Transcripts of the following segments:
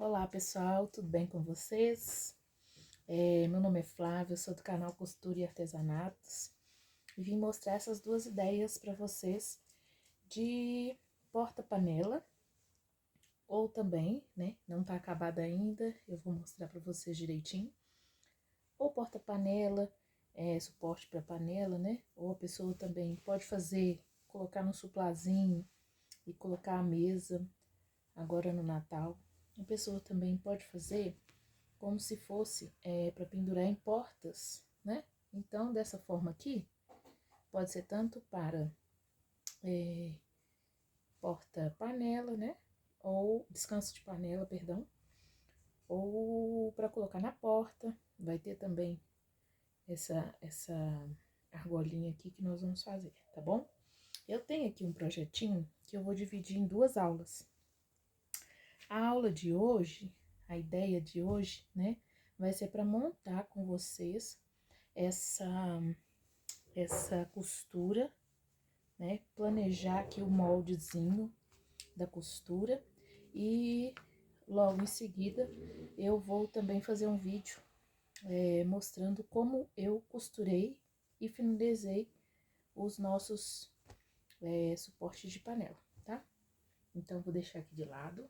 Olá pessoal, tudo bem com vocês? Meu nome é Flávia, eu sou do canal Costura e Artesanatos e vim mostrar essas duas ideias para vocês de porta-panela ou também, né, não tá acabada ainda, eu vou mostrar para vocês direitinho, ou porta-panela, suporte para panela, né, ou a pessoa também pode fazer, colocar no suplazinho e colocar a mesa agora no Natal. A pessoa também pode fazer como se fosse para pendurar em portas, né? Então, dessa forma aqui, pode ser tanto para porta-panela, né? Ou descanso de panela, perdão. Ou para colocar na porta. Vai ter também essa argolinha aqui que nós vamos fazer, tá bom? Eu tenho aqui um projetinho que eu vou dividir em duas aulas. A aula de hoje, a ideia de hoje, né? Vai ser para montar com vocês essa costura, né? Planejar aqui o moldezinho da costura e logo em seguida eu vou também fazer um vídeo mostrando como eu costurei e finalizei os nossos suportes de panela, tá? Então, vou deixar aqui de lado.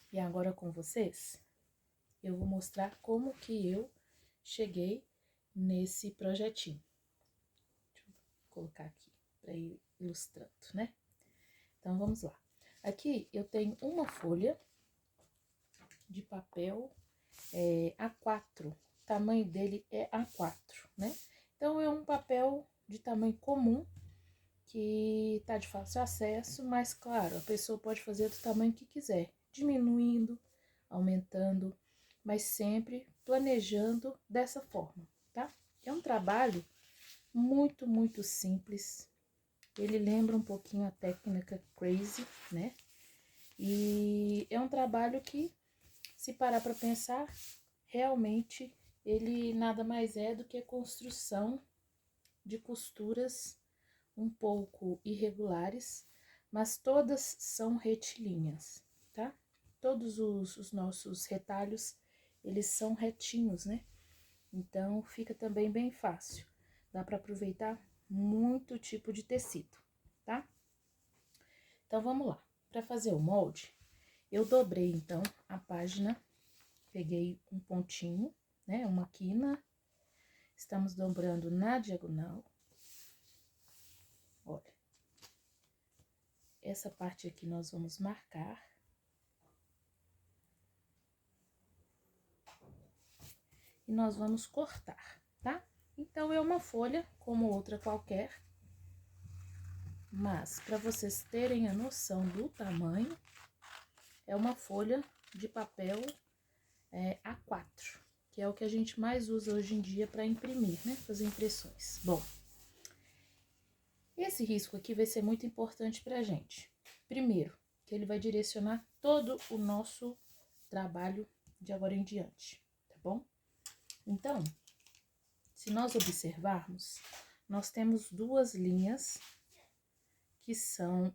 E agora com vocês, eu vou mostrar como que eu cheguei nesse projetinho. Deixa eu colocar aqui para ir ilustrando, né? Então, vamos lá. Aqui eu tenho uma folha de papel A4, o tamanho dele é A4, né? Então, é um papel de tamanho comum, que tá de fácil acesso, mas, claro, a pessoa pode fazer do tamanho que quiser, diminuindo, aumentando, mas sempre planejando dessa forma, tá? É um trabalho muito simples. Ele lembra um pouquinho a técnica Crazy, né? E é um trabalho que, se parar para pensar, realmente ele nada mais é do que a construção de costuras um pouco irregulares, mas todas são retilíneas, tá? Todos os nossos retalhos, eles são retinhos, né? Então, fica também bem fácil. Dá para aproveitar muito tipo de tecido, tá? Então, vamos lá. Para fazer o molde, eu dobrei, então, a página, peguei um pontinho, né? Uma quina, estamos dobrando na diagonal. Olha. Essa parte aqui nós vamos marcar. E nós vamos cortar, tá? Então, é uma folha como outra qualquer. Mas, para vocês terem a noção do tamanho, é uma folha de papel A4, que é o que a gente mais usa hoje em dia para imprimir, né? Fazer impressões. Bom, esse risco aqui vai ser muito importante pra gente. Primeiro, que ele vai direcionar todo o nosso trabalho de agora em diante, tá bom? Então, se nós observarmos, nós temos duas linhas que são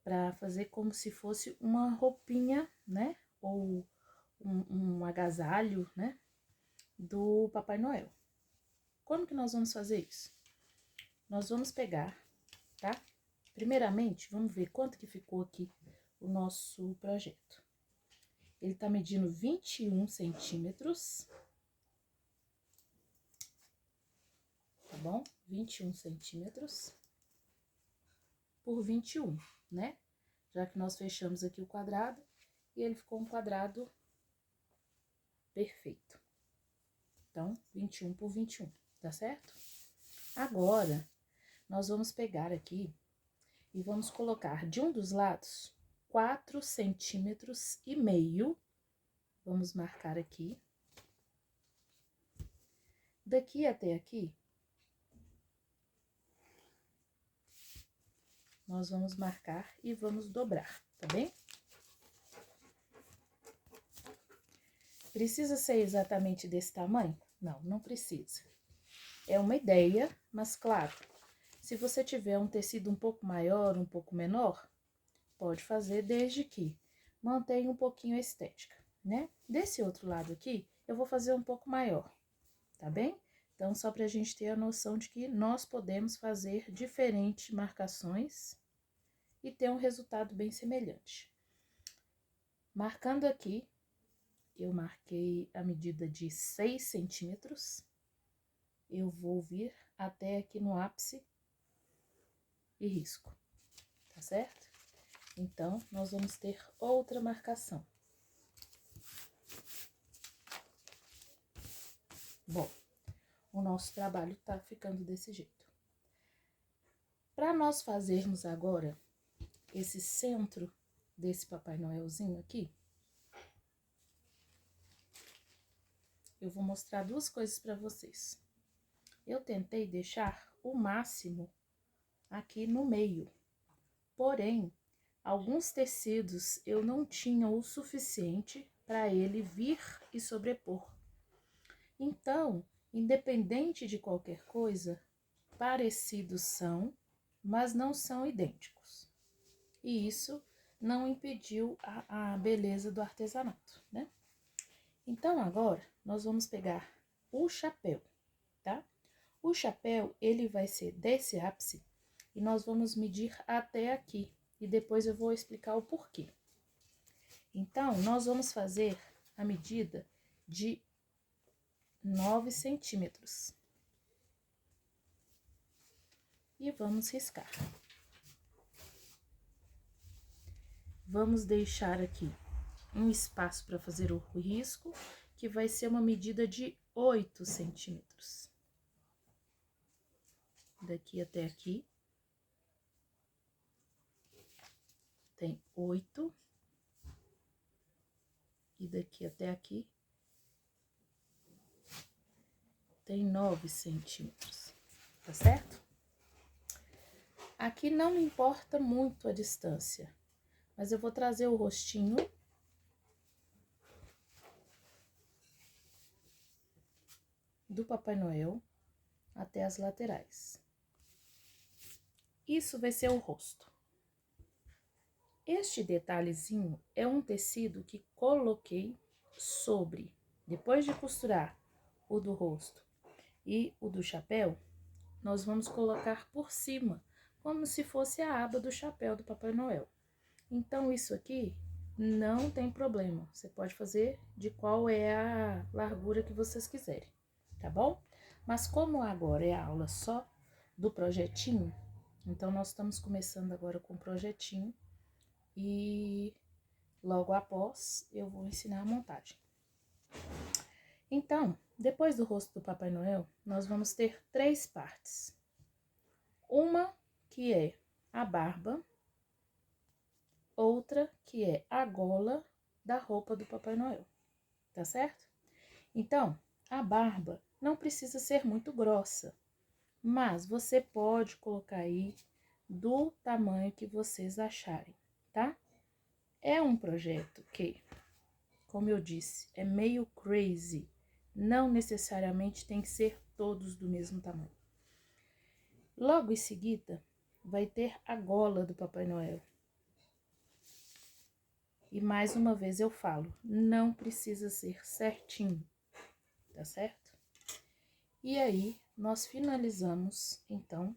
para fazer como se fosse uma roupinha, né? Ou um agasalho, né? Do Papai Noel. Como que nós vamos fazer isso? Nós vamos pegar, tá? Primeiramente, vamos ver quanto que ficou aqui o nosso projeto. Ele tá medindo 21 centímetros, tá bom? 21 centímetros por 21, né? Já que nós fechamos aqui o quadrado e ele ficou um quadrado perfeito. Então, 21 por 21, tá certo? Agora, nós vamos pegar aqui e vamos colocar de um dos lados 4,5 centímetros. Vamos marcar aqui. Daqui até aqui, nós vamos marcar e vamos dobrar, tá bem? Precisa ser exatamente desse tamanho? Não, não precisa. É uma ideia, mas claro, se você tiver um tecido um pouco maior, um pouco menor, pode fazer desde que mantenha um pouquinho a estética, né? Desse outro lado aqui, eu vou fazer um pouco maior, tá bem? Então, só pra gente ter a noção de que nós podemos fazer diferentes marcações e ter um resultado bem semelhante. Marcando aqui, eu marquei a medida de 6 centímetros. Eu vou vir até aqui no ápice e risco, tá certo? Então, nós vamos ter outra marcação. Bom, o nosso trabalho tá ficando desse jeito. Para nós fazermos agora esse centro desse Papai Noelzinho aqui, eu vou mostrar duas coisas para vocês. Eu tentei deixar o máximo aqui no meio, porém, alguns tecidos eu não tinha o suficiente para ele vir e sobrepor. Então, independente de qualquer coisa, parecidos são, mas não são idênticos. E isso não impediu a beleza do artesanato, né? Então, agora, nós vamos pegar o chapéu, tá? O chapéu, ele vai ser desse ápice e nós vamos medir até aqui. E depois eu vou explicar o porquê. Então, nós vamos fazer a medida de 9 centímetros. E vamos riscar. Vamos deixar aqui um espaço para fazer o risco, que vai ser uma medida de 8 centímetros. Daqui até aqui. Tem 8. E daqui até aqui. Tem 9 centímetros, tá certo? Aqui não importa muito a distância, mas eu vou trazer o rostinho do Papai Noel até as laterais. Isso vai ser o rosto. Este detalhezinho é um tecido que coloquei sobre, depois de costurar o do rosto e o do chapéu, nós vamos colocar por cima, como se fosse a aba do chapéu do Papai Noel. Então, isso aqui não tem problema, você pode fazer de qual é a largura que vocês quiserem, tá bom? Mas como agora é a aula só do projetinho, então nós estamos começando agora com o projetinho e logo após eu vou ensinar a montagem. Então, depois do rosto do Papai Noel, nós vamos ter 3 partes. Uma que é a barba, outra que é a gola da roupa do Papai Noel, tá certo? Então, a barba não precisa ser muito grossa, mas você pode colocar aí do tamanho que vocês acharem, tá? É um projeto que, como eu disse, é meio crazy, não necessariamente tem que ser todos do mesmo tamanho. Logo em seguida, vai ter a gola do Papai Noel. E mais uma vez eu falo, não precisa ser certinho, tá certo? E aí, nós finalizamos, então,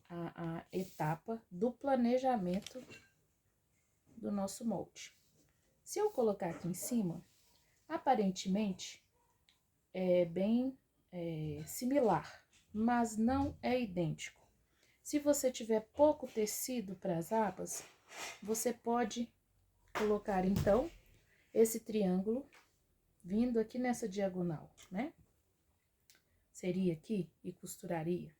a etapa do planejamento do nosso molde. Se eu colocar aqui em cima, aparentemente, é bem similar, mas não é idêntico. Se você tiver pouco tecido para as abas, você pode colocar, então, esse triângulo vindo aqui nessa diagonal, né? Seria aqui e costuraria.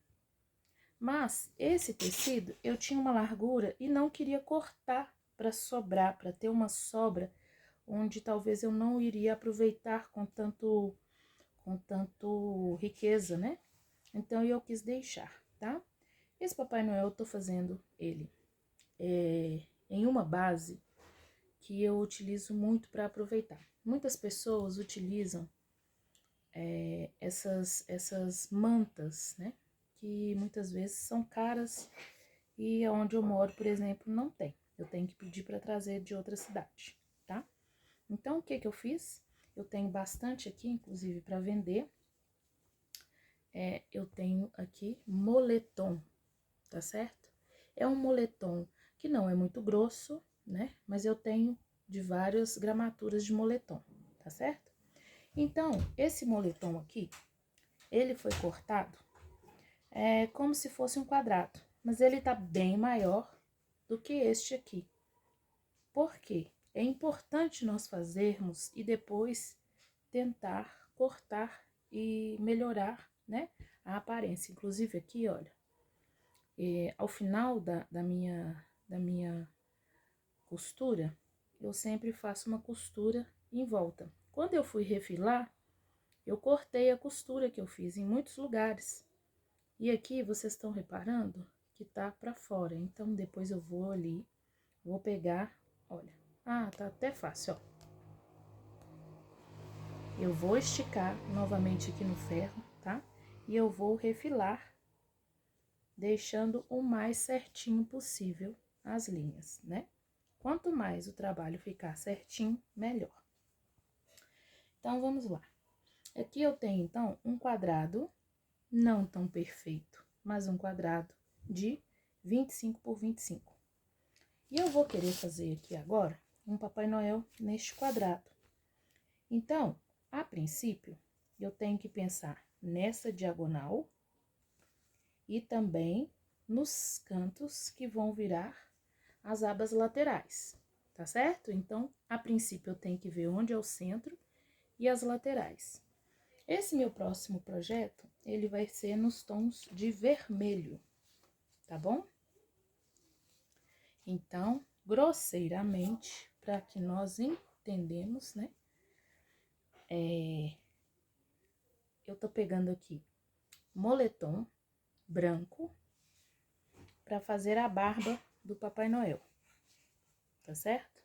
Mas esse tecido eu tinha uma largura e não queria cortar para sobrar, para ter uma sobra onde talvez eu não iria aproveitar com tanto riqueza, né? Então eu quis deixar, tá? Esse Papai Noel eu tô fazendo ele em uma base que eu utilizo muito para aproveitar. Muitas pessoas utilizam essas mantas, né? Que muitas vezes são caras e onde eu moro, por exemplo, não tem. Eu tenho que pedir para trazer de outra cidade, tá? Então, o que que eu fiz? Eu tenho bastante aqui, inclusive, para vender. Eu tenho aqui moletom, tá certo? É um moletom que não é muito grosso, né? Mas eu tenho de várias gramaturas de moletom, tá certo? Então, esse moletom aqui, ele foi cortado como se fosse um quadrado, mas ele tá bem maior do que este aqui. Por quê? É importante nós fazermos e depois tentar cortar e melhorar, né, a aparência. Inclusive aqui, olha, ao final da minha costura, eu sempre faço uma costura em volta. Quando eu fui refilar, eu cortei a costura que eu fiz em muitos lugares. E aqui vocês estão reparando que tá pra fora. Então, depois eu vou ali, vou pegar, olha. Ah, tá até fácil, ó. Eu vou esticar novamente aqui no ferro, tá? E eu vou refilar, deixando o mais certinho possível as linhas, né? Quanto mais o trabalho ficar certinho, melhor. Então, vamos lá. Aqui eu tenho, então, um quadrado, não tão perfeito, mas um quadrado de 25 por 25. E eu vou querer fazer aqui agora um Papai Noel neste quadrado. Então, a princípio, eu tenho que pensar nessa diagonal e também nos cantos que vão virar as abas laterais, tá certo? Então, a princípio, eu tenho que ver onde é o centro e as laterais. Esse meu próximo projeto, ele vai ser nos tons de vermelho, tá bom? Então, grosseiramente, para que nós entendemos, né? Eu tô pegando aqui moletom branco para fazer a barba do Papai Noel, tá certo?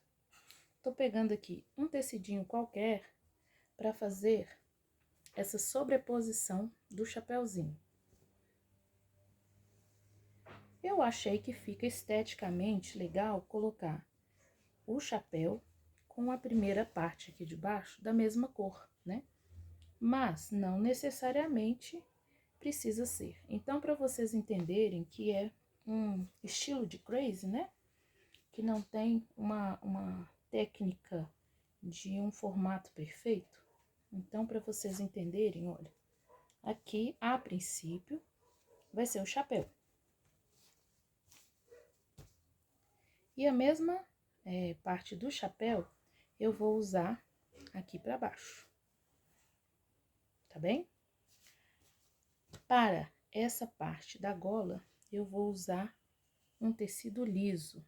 Tô pegando aqui um tecidinho qualquer para fazer essa sobreposição do chapéuzinho. Eu achei que fica esteticamente legal colocar o chapéu com a primeira parte aqui de baixo da mesma cor, né? Mas não necessariamente precisa ser. Então, para vocês entenderem que é um estilo de crazy, né? Que não tem uma técnica de um formato perfeito. Então, para vocês entenderem, olha, aqui, a princípio, vai ser o chapéu. E a mesma parte do chapéu, eu vou usar aqui para baixo. Tá bem? Para essa parte da gola, eu vou usar um tecido liso.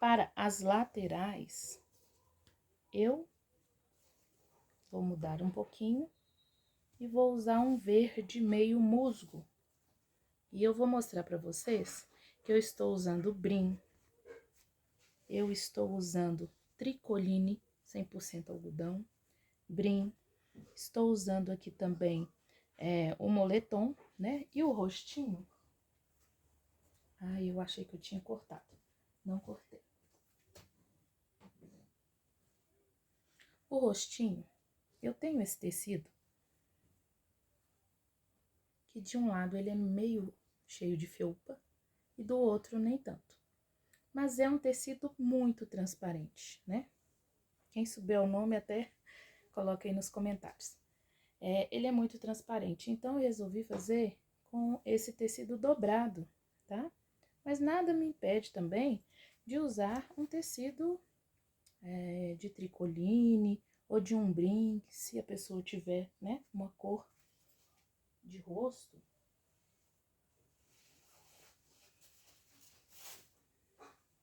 Para as laterais, eu vou mudar um pouquinho e vou usar um verde meio musgo. E eu vou mostrar para vocês que eu estou usando brim, eu estou usando tricoline 100% algodão, brim, estou usando aqui também o moletom, né? E o rostinho. Eu achei que eu tinha cortado, não cortei. O rostinho, eu tenho esse tecido que de um lado ele é meio cheio de felpa e do outro nem tanto. Mas é um tecido muito transparente, né? Quem souber o nome até coloca aí nos comentários. Ele é muito transparente, então eu resolvi fazer com esse tecido dobrado, tá? Mas nada me impede também de usar um tecido de tricoline ou de um brim, se a pessoa tiver, né, uma cor de rosto.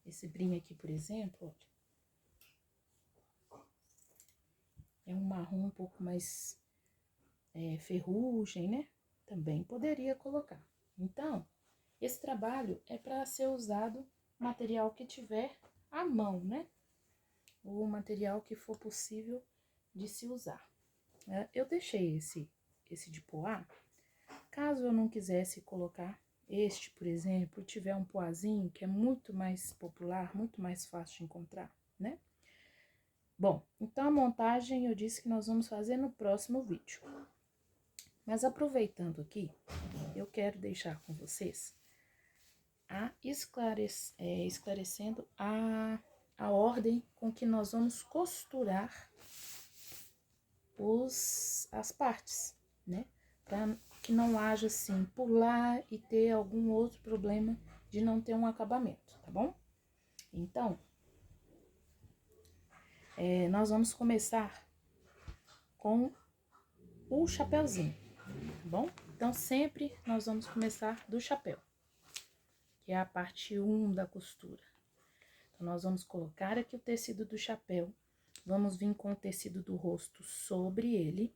Esse brim aqui, por exemplo, ó, é um marrom um pouco mais ferrugem, né? Também poderia colocar. Então, esse trabalho é para ser usado material que tiver à mão, né? O material que for possível de se usar. Eu deixei esse de poá Caso eu não quisesse colocar este, por exemplo, tiver um poazinho, que é muito mais popular, muito mais fácil de encontrar, né? Bom, então a montagem eu disse que nós vamos fazer no próximo vídeo. Mas aproveitando aqui, eu quero deixar com vocês esclarecendo a ordem com que nós vamos costurar as partes, né? Para que não haja assim, pular e ter algum outro problema de não ter um acabamento, tá bom? Então, nós vamos começar com o chapéuzinho, tá bom? Então, sempre nós vamos começar do chapéu, que é a parte 1 da costura. Então, nós vamos colocar aqui o tecido do chapéu, vamos vir com o tecido do rosto sobre ele,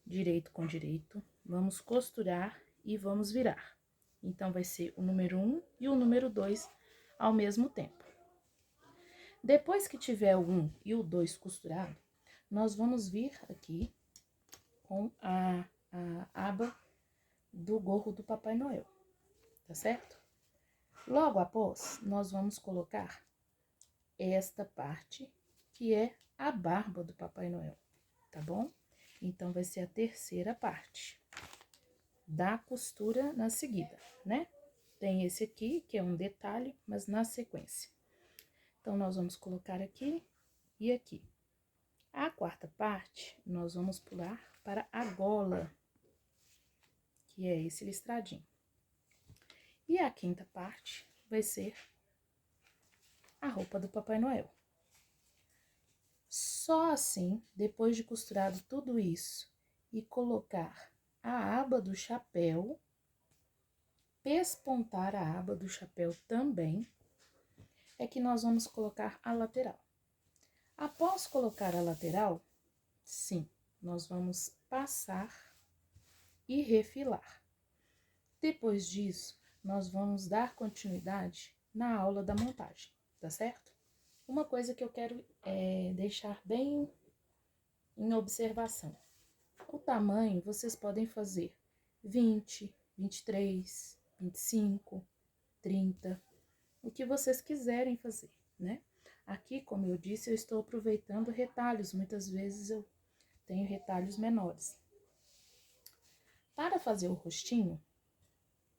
direito com direito, vamos costurar e vamos virar. Então, vai ser o número 1 e o número 2 ao mesmo tempo. Depois que tiver o 1 e o 2 costurado, nós vamos vir aqui com a aba do gorro do Papai Noel, tá certo? Logo após, nós vamos colocar esta parte, que é a barba do Papai Noel, tá bom? Então, vai ser a terceira parte da costura na seguida, né? Tem esse aqui, que é um detalhe, mas na sequência. Então, nós vamos colocar aqui e aqui. A quarta parte, nós vamos pular para a gola, que é esse listradinho. E a quinta parte vai ser a roupa do Papai Noel. Só assim, depois de costurado tudo isso e colocar a aba do chapéu, pespontar a aba do chapéu também, é que nós vamos colocar a lateral. Após colocar a lateral, sim, nós vamos passar e refilar. Depois disso, nós vamos dar continuidade na aula da montagem, tá certo? Uma coisa que eu quero deixar bem em observação. O tamanho, vocês podem fazer 20, 23, 25, 30, o que vocês quiserem fazer, né? Aqui, como eu disse, eu estou aproveitando retalhos, muitas vezes eu tenho retalhos menores. Para fazer o rostinho,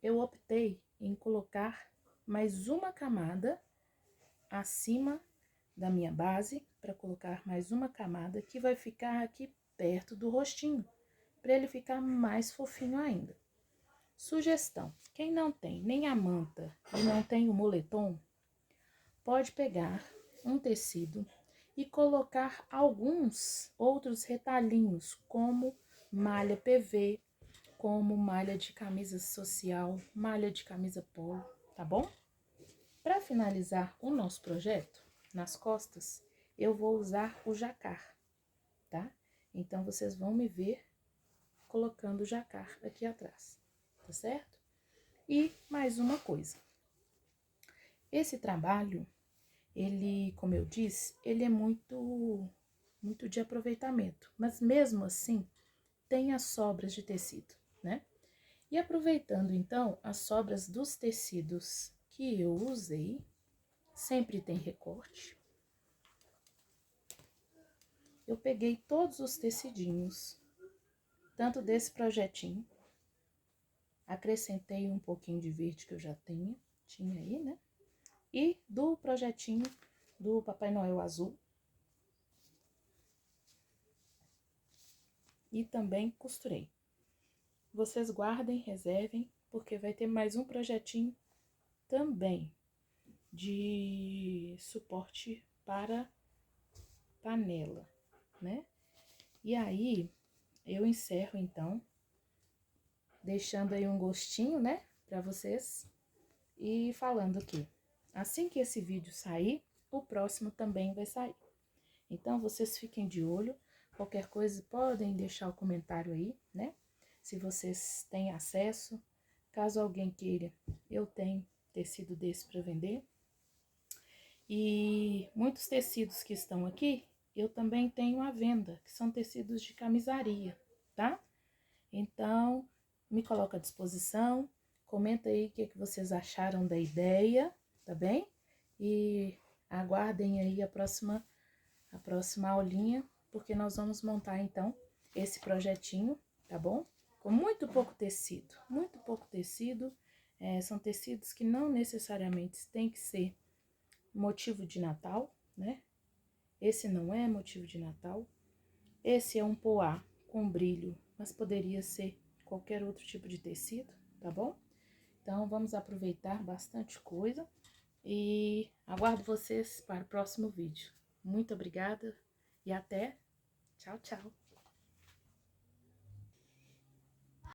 eu optei em colocar mais uma camada acima da minha base, para colocar mais uma camada que vai ficar aqui perto do rostinho, para ele ficar mais fofinho ainda. Sugestão: quem não tem nem a manta e não tem o moletom, pode pegar um tecido e colocar alguns outros retalhinhos, como malha PV, como malha de camisa social, malha de camisa polo, tá bom? Para finalizar o nosso projeto, nas costas, eu vou usar o jacar, tá? Então, vocês vão me ver colocando o jacar aqui atrás, tá certo? E mais uma coisa. Esse trabalho, ele, como eu disse, ele é muito de aproveitamento, mas mesmo assim, tem as sobras de tecido, né? E aproveitando, então, as sobras dos tecidos que eu usei, sempre tem recorte. Eu peguei todos os tecidinhos, tanto desse projetinho, acrescentei um pouquinho de verde que eu já tinha aí, né? E do projetinho do Papai Noel azul. E também costurei. Vocês guardem, reservem, porque vai ter mais um projetinho também de suporte para panela, né? E aí, eu encerro, então, deixando aí um gostinho, né, para vocês, e falando que assim que esse vídeo sair, o próximo também vai sair. Então, vocês fiquem de olho, qualquer coisa podem deixar o comentário aí, né? Se vocês têm acesso, caso alguém queira, eu tenho tecido desse para vender. E muitos tecidos que estão aqui, eu também tenho à venda, que são tecidos de camisaria, tá? Então, me coloco à disposição. Comenta aí o que vocês acharam da ideia, tá bem? E aguardem aí a próxima aulinha, porque nós vamos montar, então, esse projetinho, tá bom? Com muito pouco tecido, muito pouco tecido. São tecidos que não necessariamente tem que ser motivo de Natal, né? Esse não é motivo de Natal. Esse é um poá com brilho, mas poderia ser qualquer outro tipo de tecido, tá bom? Então, vamos aproveitar bastante coisa e aguardo vocês para o próximo vídeo. Muito obrigada e até. Tchau, tchau.